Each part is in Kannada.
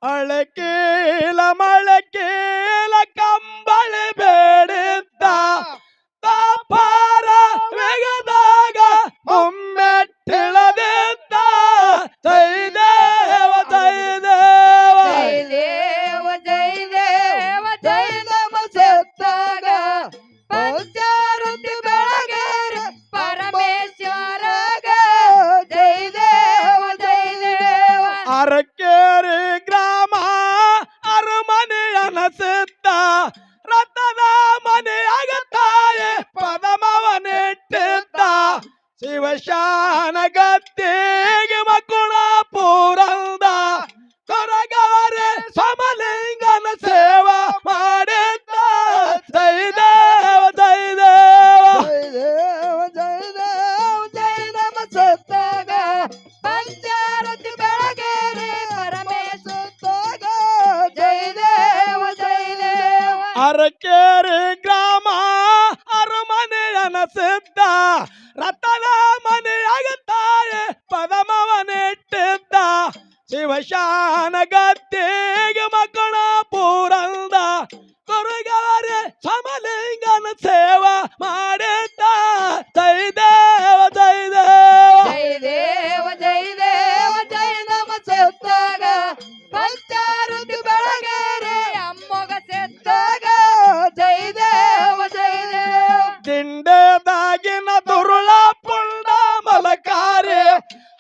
ಅಳಕೇಲ ಮಳಕೇಲ ಕಂಬಳಿ ಬೇಡಿದ್ದ ತಾಪಾರ ವೆಗದಾಗ ಒಮ್ಮೆಟ್ಟಿಳದಿದ್ದ ಜೈ ದೇವ ಜೈ ದೇವ ಜೈ ದೇವ ಜೈ ದೇವ ಜೈ ನಮ ಸತ್ತಾಗ ಪಂಚಾರುತಿ ಬೆಳಗೇರಿ ಪರಮೇಶ್ವರಗ ಜೈ ದೇವ ಜೈ ದೇವ ಅರಕೇರಿ ಗ್ರಾಮ ಅರಮನೆಯನ ಸಿದ್ದ ರಥದ ಮನೆಯಾಗ ತಾಯಿ ಪದಮವನಿಟ್ಟಿದ್ದ ಶಿವಶಾನ ಗದ್ದಿಗೆ ಮಕ್ಕಳ ಪೂರಂದ ಕೊರಗವರೆ ಸಮಲಿಂಗನ ಸೇವಾ ಮಾಡಿದ್ದ ಜೈ ದೇವ ಜೈ ದೇವ ಜೈ ದೇವ ಜೈ ನಮ ಸತ್ತಾಗ ಪಂಚಾರತಿ ಬೆಳಗೇರಿ ಪರಮೇಶ್ವರಗ ಜೈ ದೇವ ಜೈ ದೇವ ಅರಕೇರಿ ಗ್ರಾಮ ಅರಮನೆಯನ ಸಿದ್ದ ರಥದ ಮನೆಯಾಗ ತಾಯಿ ಪದಮವನಿಟ್ಟಿದ್ದ ಶಿವಶಾನ ಗದ್ದಿಗೆ ಮಕ್ಕಳ ಪೂರಂದ ಕೊರಗವರೆ ಸಮಲಿಂಗನ ಸೇವಾ ಮಾಡಿದ್ದ ಜೈ ದೇವ ಜೈ ದೇವ ಜೈ ದೇವ ಜೈ ದೇವ ಜೈ ನಮ ಸತ್ತಾಗ ಪಂಚಾರುತಿ ಬೆಳಗೇರಿ ಅಮ್ಮಗ ಸತ್ತಾಗ ಜೈ ದೇವ ಜೈ ದೇವ ದಿಂಡೆದಾಗಿನ ದುರುಳ ಪುಂಡ ಮಲಕಾರಿ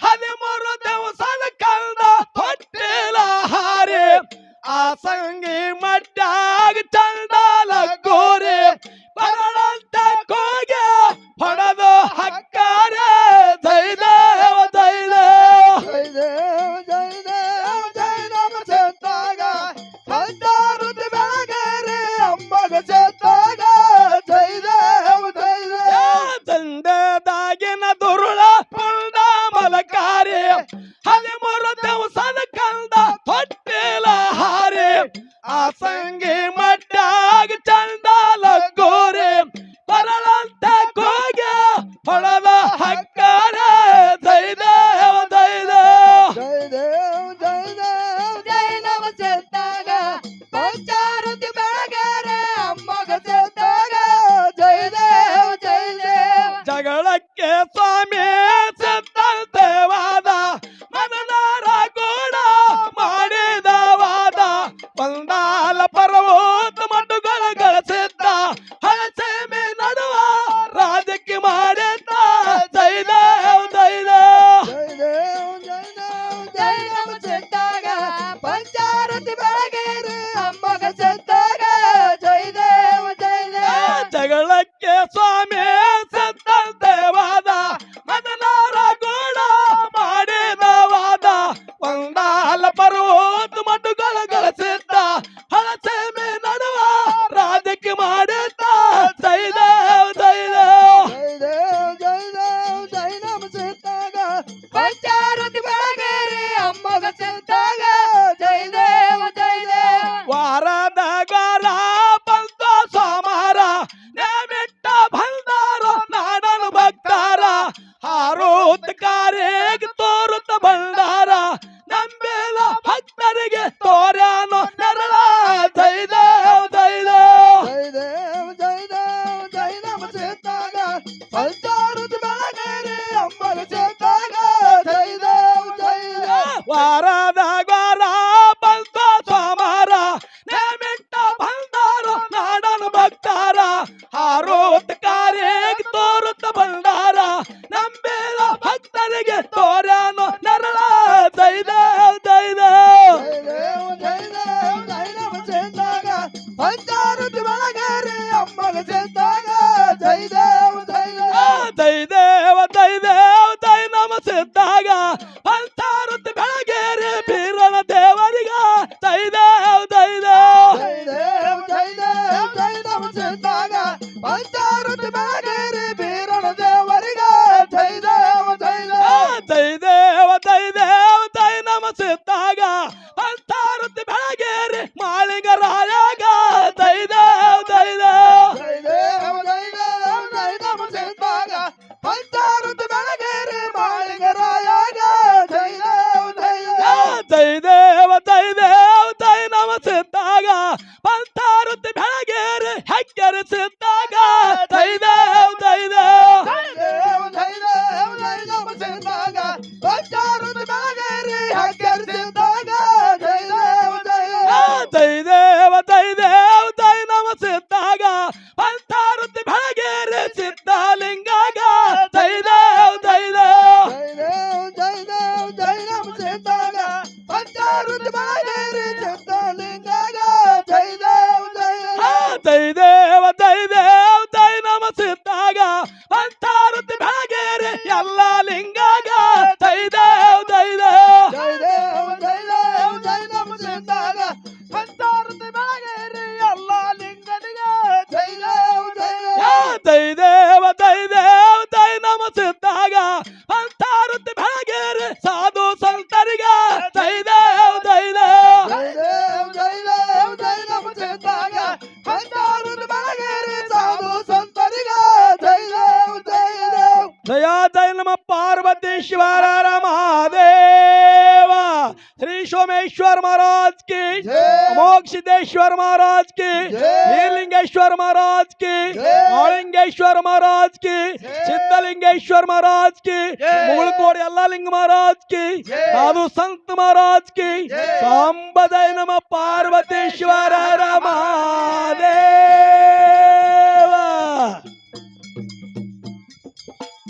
13 ದಿವಸದ ಕಂದ ಹೊಟ್ಟಿಲ ಹಾರಿ ಆ ಸಂಗಿ ಮಡ್ಯಾಗ ಚಂಡಾಲ ಗೋರಿ ಬರಳಂತ ಕೋಗೆ ಹೊಡೆದು ಹಕ್ಕಾರೆ ಜೈ ದೇವ ಜೈ ದೇವ ಜೈ ದೇವ ಜೈ ದೇವ ಜೈ ನಮ ಸತ್ತಾಗ ಪಂಚಾರುತಿ ಬೆಳಗೇರಿ ಅಮ್ಮಗ ಸತ್ತಾಗ ಜೈ ದೇವ ಜೈ ದೇವ ದಂಡೆದಾಗಿನ ದುರುಳ ಪುಂಡ ಮಲಕಾರಿ 13 ದಿವಸದ ಕಂದ ಹೊಟ್ಟಿಲ ಹಾರಿ ಆ ಸಂಗಿ ಮಡ್ಯಾಗ ಚಂಡಾಲ ಗೋರಿ ಬರಳಂತ ಕೋಗೆ ಹೊಡೆದ ಹಕ್ಕಾರೆ ಜೈ ದೇವ ಜೈ ದೇವ ಜೈ ದೇವ ಜೈ ದೇವ ಜೈ ನಮ ಸತ್ತಾಗ ಪಂಚಾರುತಿ ಬೆಳಗೇರಿ ಅಮ್ಮಗ ಸತ್ತಾಗ ಜೈ ದೇವ ಜೈ ದೇವ ಜಗಳಕ್ಕೆ ಸ್ವಾಮಿ ಸಿದ್ಧಂತೆವಾದ ಮನದಾರ ಕೂಡ ಮಾಡಿದ ವಾದ ಒಂದಾಲ ಪರ್ವತ ಮಟ್ಟುಗಳ ಗಳಿಸಿದ್ದ ಹಳಸೇಮೆ ನಡುವ ರಾಜಕ್ಕೆ ಮಾಡಿದ್ದ ಜೈ ದೇವ ಜೈ ದೇವ ಜೈ ದೇವ ಜೈ ದೇವ ಜೈ ನಮ ಸತ್ತಾಗ ಪಂಚಾರುತಿ ಬೆಳಗೇರಿ ಅಮ್ಮಗ ಸತ್ತಾಗ ಜೈ ದೇವ ಜೈ ದೇವ ಜಗಳಕ್ಕೆ ಸ್ವಾಮಿ ಸಿದ್ಧಂತೆವಾದ ಮನದಾರ ಕೂಡ ಮಾಡಿದ ವಾದ ಒಂದಾಲ ಪರ್ವತ ಮಟ್ಟುಗಳ ಗಳಿಸಿದ್ದ ಹಳಸೇಮೆ ನಡುವ ರಾಜಕ್ಕೆ ಮಾಡಿದ್ದ ಜೈ ದೇವ ಜೈ ದೇವ ಜೈ ದೇವ ಜೈ ದೇವ ಜೈ ನಮ ಸತ್ತಾಗ ಪಂಚಾರುತಿ ಬೆಳಗೇರಿ ಅಮ್ಮಗ ಸತ್ತಾಗ ಜೈ ದೇವ ಜೈ ದೇವ ವಾರದ ಗಾರ ಬಂತ ಸೋಮಾರ ನೇಮಿಟ್ಟ ಬಂದಾರ ನಾಡನ ಭಕ್ತಾರ ಹಾರೋತ್ ಕಾರಿಗೆ ತೋರುತ್ತ ಬಂಡಾರ ನಂಬಿದ ಭಕ್ತರಿಗೆ ತೋರ್ಯಾನೋ ನೆರಳ ಜೈ ದೇವ ಜೈ ದೇವ ಜೈ ದೇವ ಜೈ ದೇವ ಜೈ ನಮ ಸತ್ತಾಗ ಪಂಚಾರುತಿ ಬೆಳಗೇರಿ ಅಮ್ಮಗ ಸತ್ತಾಗ ಜೈ ದೇವ ಜೈ ದೇವ ವಾರದ ಗಾರ ಬಂತ ಸೋಮಾರ ನೇಮಿಟ್ಟ ಬಂದಾರ ನಾಡನ ಭಕ್ತಾರ ಹಾರೋತ್ ಕಾರಿಗೆ ತೋರುತ್ತ ಬಂಡಾರ ನಂಬಿದ ಭಕ್ತರಿಗೆ ತೋರ್ಯಾನೋ ನೆರಳ ಜೈ ದೇವ ಜೈ ದೇವ ಜೈ ದೇವ ಜೈ ದೇವ ಜೈ ನಮ ಸತ್ತಾಗ ಪಂಚಾರುತಿ ಬೆಳಗೇರಿ ಅಮ್ಮಗ ಸತ್ತಾಗ ಜೈ ದೇವ ಜೈ ದೇವ ಜೈ ದೇವ ಜೈ ದೇವ ಜೈ ನಮ ಸಿದ್ದಾಗ ಪಂಚಾರುತಿ ಬೆಳಗೇರಿ ಬೀರನ ದೇವರಿಗ ಜೈ ದೇವ ಜೈ ದೇವ ಜೈ ದೇವ ಜೈ ದೇವ ಜೈ ನಮ ಸತ್ತಾಗ ಪಂಚಾರುತಿ ಬೆಳಗೇರಿ ಬೀರನ ದೇವರಿಗ ಜೈ ದೇವ ಜೈ ದೇವ ಜೈ ದೇವ ಜೈ ದೇವ ಜೈ ನಮ ಸಿದ್ದಾಗ ಪಂಚಾರುತಿ ಬೆಳಗೇರಿ ಮಾಳಿಗ ರಾಯಗ ಜೈ ದೇವ ಜೈ ದೇವ ಜೈ ದೇವ ಜೈ ದೇವ ಜೈ ನಮ ಸತ್ತಾಗ ಪಂಚಾರುತಿ ಬೆಳಗೇರಿ ಮಾಳಿಗರಾಯಗ ಜೈ ದೇವ ಜೈ ದೇವ ಜೈ ದೇವ ಜೈ ದೇವ ಪಂಚಾರುತಿ ಬೆಳಗೇರಿ ಸಿದ್ಧಲಿಂಗಾಗ ಜೈ ದೇವ ಜೈ ಜೈ ದೇವ ಜೈ ನಮ ಸಿದ್ಧಾಗ ಪಂಚಾರುತಿ ಬೆಳಗೇರಿ ಎಲ್ಲ ಲಿಂಗಾಗ ಜೈ ದೇವ ಜೈ ದೇವ ಜೈ ದೇವ ಜೈ ದೇವ ಜೈ ನಮ ಸಿದ್ಧಾಗ ಪಂಚಾರುತಿ ಬೆಳಗೇರಿ ಎಲ್ಲ ಲಿಂಗನಿಗೆ ಜೈ ದೇವ ಜೈ ದೇವ ಜೈ ದೇವ ಜೈ ನಮ ಸಿದ್ಧಾಗ ಪಂಚಾರುತಿ ಬೆಳಗೇರಿ ಸಾಧು ಸಂತರಿಗ ಜೈ ದೇವ ಜೈ ದೇವ ಜೈ ದೇವ ಜೈ ದೇವ ಜೈ ನಮ ಸಿದ್ಧಾಗ ಪಂಚಾರುತಿ ಬೆಳಗೇರಿ ಸಾಧು ಸಂತರಿಗ ಜೈ ದೇವ ಜೈ ದೇವ ಜಯ ಜೈ ನಮ ಪಾರ್ವತೀಶ್ವರ ಮಹಾದೇವ ಶ್ರೀ ಸೋಮೇಶ್ವರ महाराज की जय। मोक्षिदेश्वर महाराज की जय। नीलिंगेश्वर महाराज की जय। मालिंगेश्वर महाराज की जय। सिद्धलिंगेश्वर महाराज की जय। मुगलकोट यल्लालिंग महाराज की जय। साधु संत महाराज की जय। सांब जय नम पार्वतीश्वर